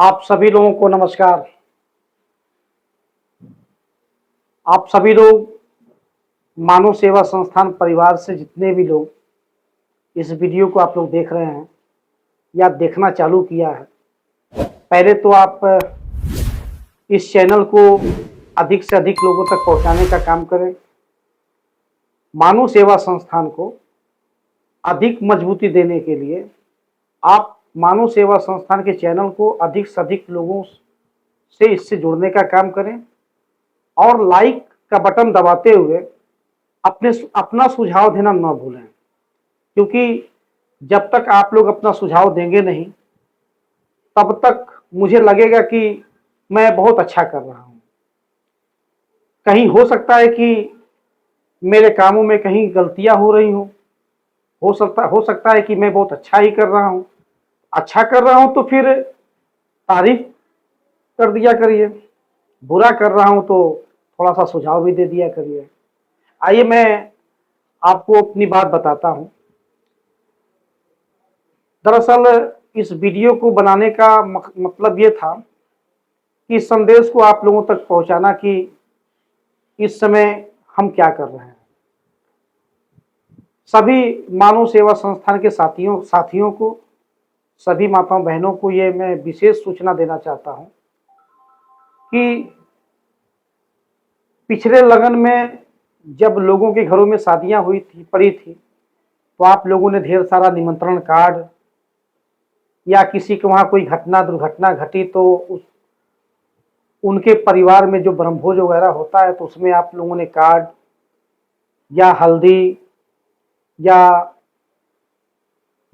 आप सभी लोगों को नमस्कार। आप सभी लोग मानव सेवा संस्थान परिवार से जितने भी लोग इस वीडियो को आप लोग देख रहे हैं या देखना चालू किया है, पहले तो आप इस चैनल को अधिक से अधिक लोगों तक पहुंचाने का काम करें। मानव सेवा संस्थान को अधिक मजबूती देने के लिए आप मानव सेवा संस्थान के चैनल को अधिक से अधिक लोगों से इससे जुड़ने का काम करें और लाइक का बटन दबाते हुए अपना सुझाव देना न भूलें, क्योंकि जब तक आप लोग अपना सुझाव देंगे नहीं तब तक मुझे लगेगा कि मैं बहुत अच्छा कर रहा हूँ। कहीं हो सकता है कि मेरे कामों में कहीं गलतियां हो रही हों, हो सकता है कि मैं बहुत अच्छा ही कर रहा हूँ। अच्छा कर रहा हूँ तो फिर तारीफ कर दिया करिए, बुरा कर रहा हूँ तो थोड़ा सा सुझाव भी दे दिया करिए। आइए मैं आपको अपनी बात बताता हूँ। दरअसल इस वीडियो को बनाने का मतलब ये था कि इस संदेश को आप लोगों तक पहुंचाना कि इस समय हम क्या कर रहे हैं। सभी मानव सेवा संस्थान के साथियों को, सभी माताओं बहनों को ये मैं विशेष सूचना देना चाहता हूं कि पिछले लगन में जब लोगों के घरों में शादियां पड़ी थी तो आप लोगों ने ढेर सारा निमंत्रण कार्ड या किसी के वहां कोई दुर्घटना घटी तो उनके परिवार में जो ब्रह्मभोज वगैरह होता है तो उसमें आप लोगों ने कार्ड या हल्दी या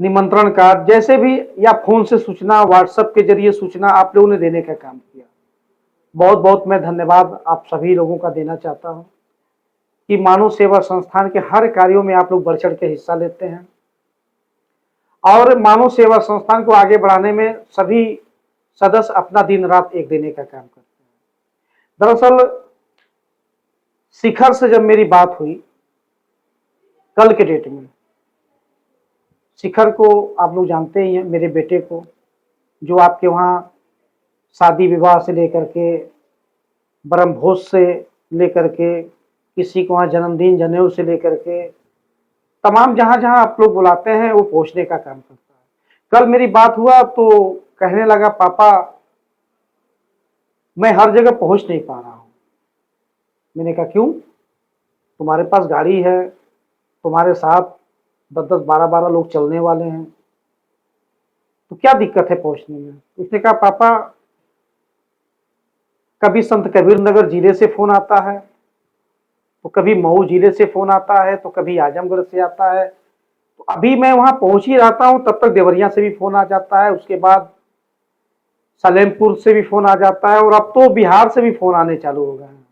निमंत्रण कार्ड जैसे भी या फोन से सूचना, व्हाट्सएप के जरिए सूचना आप लोगों ने देने का काम किया। बहुत बहुत मैं धन्यवाद आप सभी लोगों का देना चाहता हूं कि मानव सेवा संस्थान के हर कार्यों में आप लोग बढ़ चढ़ के हिस्सा लेते हैं और मानव सेवा संस्थान को आगे बढ़ाने में सभी सदस्य अपना दिन रात एक देने का काम करते हैं। दरअसल शिखर से जब मेरी बात हुई कल के डेट में, शिखर को आप लोग जानते ही हैं, मेरे बेटे को, जो आपके वहाँ शादी विवाह से लेकर के, ब्रह्मभोज से लेकर के, किसी को वहाँ जन्मदिन जनेऊ से लेकर के तमाम जहाँ जहाँ आप लोग बुलाते हैं वो पहुँचने का काम करता है। कल मेरी बात हुआ तो कहने लगा, पापा मैं हर जगह पहुँच नहीं पा रहा हूँ। मैंने कहा क्यों? तुम्हारे पास गाड़ी है, तुम्हारे साथ 10-10, 12-12 लोग चलने वाले हैं, तो क्या दिक्कत है पहुंचने में? उसने कहा पापा कभी संत कबीर नगर जिले से फोन आता है, तो कभी मऊ जिले से फोन आता है, तो कभी आजमगढ़ से आता है, तो अभी मैं वहां पहुंच ही रहता हूं तब तक देवरिया से भी फोन आ जाता है, उसके बाद सलेमपुर से भी फोन आ जाता है और अब तो बिहार से भी फोन आने चालू हो गए हैं।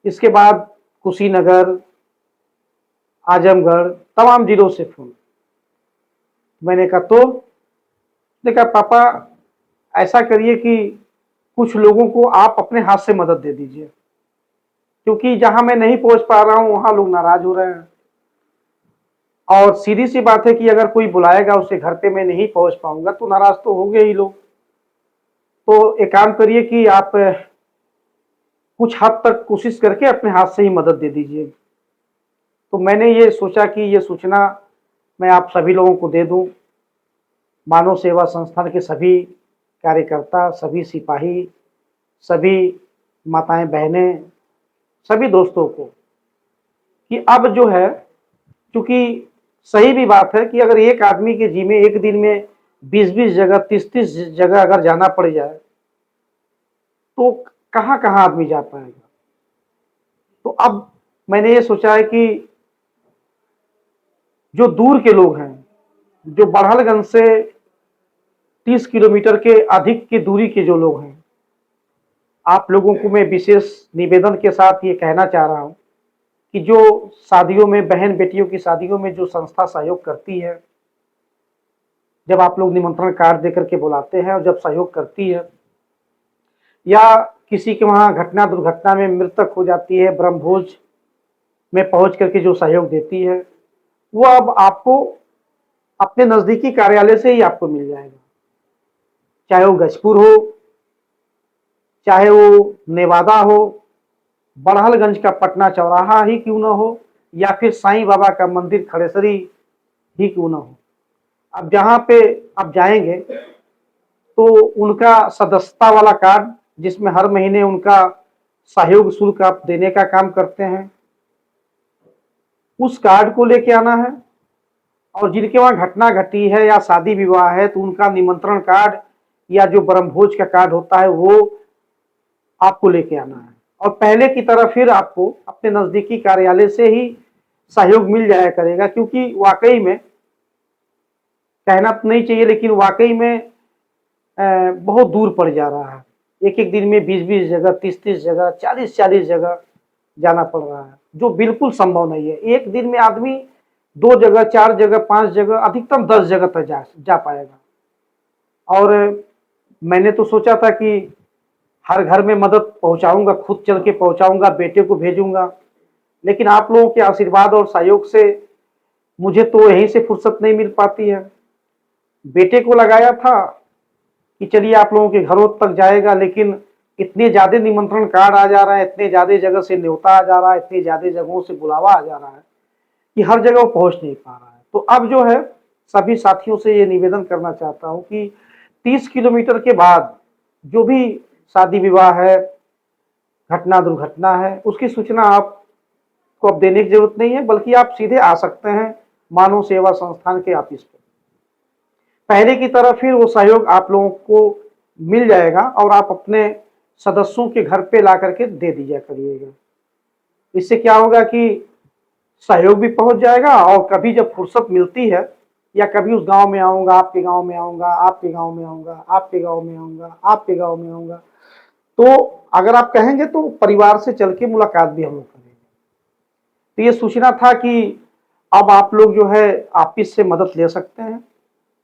इसके बाद कुशीनगर, आजमगढ़, तमाम जिलों से फोन। मैंने कहा तो? उसने कहा पापा ऐसा करिए कि कुछ लोगों को आप अपने हाथ से मदद दे दीजिए, क्योंकि जहां मैं नहीं पहुंच पा रहा हूं वहां लोग नाराज हो रहे हैं और सीधी सी बात है कि अगर कोई बुलाएगा उसके घर पे मैं नहीं पहुंच पाऊंगा तो नाराज तो होंगे ही लोग। तो एक काम करिए कि आप कुछ हद तक कोशिश करके अपने हाथ से ही मदद दे दीजिए। तो मैंने ये सोचा कि ये सूचना मैं आप सभी लोगों को दे दूं, मानव सेवा संस्थान के सभी कार्यकर्ता, सभी सिपाही, सभी माताएं बहनें, सभी दोस्तों को, कि अब जो है, क्योंकि सही भी बात है कि अगर एक आदमी के जी में एक दिन में 20-20 जगह, 30-30 जगह अगर जाना पड़ जाए तो कहाँ कहाँ आदमी जा पाएगा। तो अब मैंने ये सोचा है कि जो दूर के लोग हैं, जो बड़हलगंज से 30 किलोमीटर के अधिक की दूरी के जो लोग हैं, आप लोगों को मैं विशेष निवेदन के साथ ये कहना चाह रहा हूं कि जो शादियों में, बहन बेटियों की शादियों में जो संस्था सहयोग करती है, जब आप लोग निमंत्रण कार्ड देकर के बुलाते हैं और जब सहयोग करती है या किसी के वहां घटना दुर्घटना में मृतक हो जाती है, ब्रह्मभोज में पहुंच करके जो सहयोग देती है, वो अब आपको अपने नजदीकी कार्यालय से ही आपको मिल जाएगा। चाहे वो गजपुर हो, चाहे वो नेवादा हो, बड़हलगंज का पटना चौराहा ही क्यों ना हो, या फिर साईं बाबा का मंदिर खड़ेसरी ही क्यों ना हो। अब जहाँ पे आप जाएंगे तो उनका सदस्यता वाला कार्ड, जिसमें हर महीने उनका सहयोग शुल्क आप देने का काम करते हैं, उस कार्ड को लेके आना है। और जिनके वहां घटना घटी है या शादी विवाह है तो उनका निमंत्रण कार्ड या जो ब्रह्मभोज का कार्ड होता है वो आपको लेके आना है। और पहले की तरह फिर आपको अपने नजदीकी कार्यालय से ही सहयोग मिल जाया करेगा, क्योंकि वाकई में कहना तो नहीं चाहिए लेकिन वाकई में बहुत दूर पड़ जा रहा है। एक एक दिन में 20-20 जगह, 30-30 जगह, 40-40 जगह जाना पड़ रहा है, जो बिल्कुल संभव नहीं है। एक दिन में आदमी 2 जगह, 4 जगह, 5 जगह, अधिकतम 10 जगह तक जा पाएगा। और मैंने तो सोचा था कि हर घर में मदद पहुंचाऊंगा, खुद चल के पहुंचाऊंगा, बेटे को भेजूंगा, लेकिन आप लोगों के आशीर्वाद और सहयोग से मुझे तो यहीं से फुर्सत नहीं मिल पाती है। बेटे को लगाया था कि चलिए आप लोगों के घरों तक जाएगा, लेकिन इतने ज्यादा निमंत्रण कार्ड आ जा रहा है, इतने ज्यादा जगह से न्योता आ जा रहा है, इतनी ज्यादा जगहों से बुलावा आ जा रहा है कि हर जगह वो पहुंच नहीं पा रहा है। तो अब जो है सभी साथियों से ये निवेदन करना चाहता हूं कि 30 किलोमीटर के बाद जो भी शादी विवाह है, घटना दुर्घटना है, उसकी सूचना आपको अब देने की जरूरत नहीं है, बल्कि आप सीधे आ सकते हैं मानव सेवा संस्थान के ऑफिस पे। पहले की तरह फिर वो सहयोग आप लोगों को मिल जाएगा और आप अपने सदस्यों के घर पे ला करके दे दीजिए करिएगा। इससे क्या होगा कि सहयोग भी पहुंच जाएगा, और कभी जब फुर्सत मिलती है या कभी उस गांव में आऊंगा, आपके गांव में आऊंगा, आपके गांव में आऊंगा, आपके गांव में आऊंगा, आपके गांव में आऊंगा, तो अगर आप कहेंगे तो परिवार से चल के मुलाकात भी हम लोग करेंगे। तो ये सूचना था कि अब आप लोग जो है ऑफिस से मदद ले सकते हैं,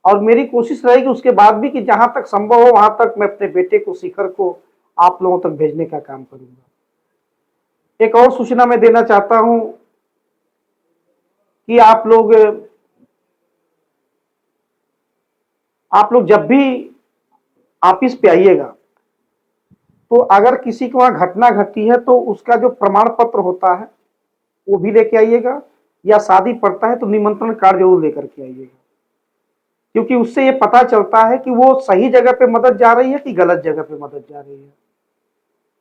और मेरी कोशिश रहेगी उसके बाद भी कि जहां तक संभव हो वहां तक मैं अपने बेटे को, शिखर को, आप लोगों तक भेजने का काम करूंगा। एक और सूचना मैं देना चाहता हूं कि आप लोग जब भी ऑफिस पे आइएगा तो अगर किसी को वहां घटना घटी है तो उसका जो प्रमाण पत्र होता है वो भी लेके आइएगा, या शादी पड़ता है तो निमंत्रण कार्ड जरूर लेकर के आइएगा, क्योंकि उससे ये पता चलता है कि वो सही जगह पे मदद जा रही है कि गलत जगह पे मदद जा रही है।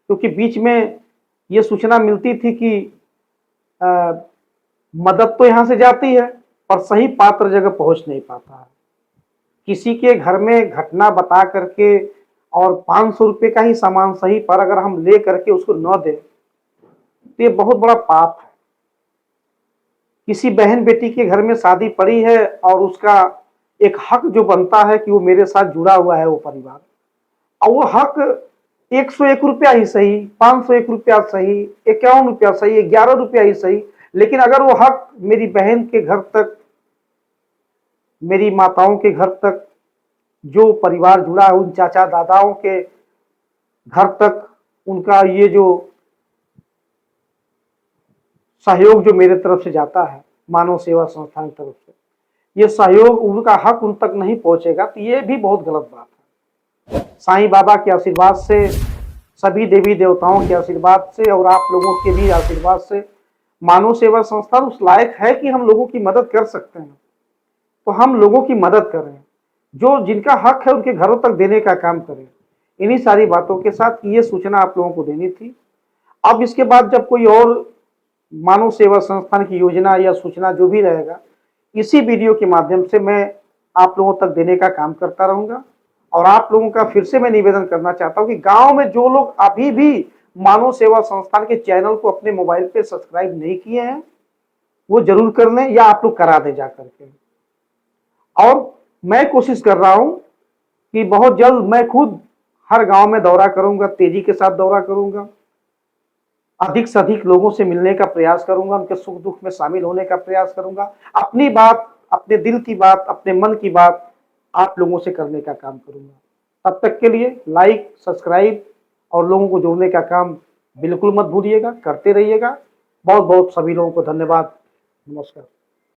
क्योंकि बीच में ये सूचना मिलती थी कि मदद तो यहां से जाती है पर सही पात्र जगह पहुंच नहीं पाता है। किसी के घर में घटना बता करके और 500 रुपये का ही सामान सही पर अगर हम ले करके उसको न दें तो ये बहुत बड़ा पाप है। किसी बहन बेटी के घर में शादी पड़ी है और उसका एक हक जो बनता है कि वो मेरे साथ जुड़ा हुआ है वो परिवार, और वो हक 101 रुपया ही सही, 501 रुपया सही, 51 रुपया सही, 11 रुपया ही सही, लेकिन अगर वो हक मेरी बहन के घर तक, मेरी माताओं के घर तक, जो परिवार जुड़ा है उन चाचा दादाओं के घर तक, उनका ये जो सहयोग जो मेरे तरफ से जाता है मानव सेवा संस्थान की तरफ से, ये सहयोग, उनका हक उन तक नहीं पहुंचेगा तो ये भी बहुत गलत बात है। साईं बाबा के आशीर्वाद से, सभी देवी देवताओं के आशीर्वाद से और आप लोगों के भी आशीर्वाद से मानव सेवा संस्थान उस लायक है कि हम लोगों की मदद कर सकते हैं। तो हम लोगों की मदद करें, जो जिनका हक है उनके घरों तक देने का काम करें। इन्हीं सारी बातों के साथ ये सूचना आप लोगों को देनी थी। अब इसके बाद जब कोई और मानव सेवा संस्थान की योजना या सूचना जो भी रहेगा, इसी वीडियो के माध्यम से मैं आप लोगों तक देने का काम करता रहूंगा। और आप लोगों का फिर से मैं निवेदन करना चाहता हूं कि गांव में जो लोग अभी भी मानव सेवा संस्थान के चैनल को अपने मोबाइल पे सब्सक्राइब नहीं किए हैं वो जरूर कर लें, या आप लोग करा दें जाकर के। और मैं कोशिश कर रहा हूं कि बहुत जल्द मैं खुद हर गांव में दौरा करूंगा, तेजी के साथ दौरा करूंगा, अधिक से अधिक लोगों से मिलने का प्रयास करूंगा, उनके सुख दुख में शामिल होने का प्रयास करूंगा, अपनी बात, अपने दिल की बात, अपने मन की बात आप लोगों से करने का काम करूंगा। तब तक के लिए लाइक, सब्सक्राइब और लोगों को जोड़ने का काम बिल्कुल मत भूलिएगा, करते रहिएगा। बहुत बहुत सभी लोगों को धन्यवाद। नमस्कार।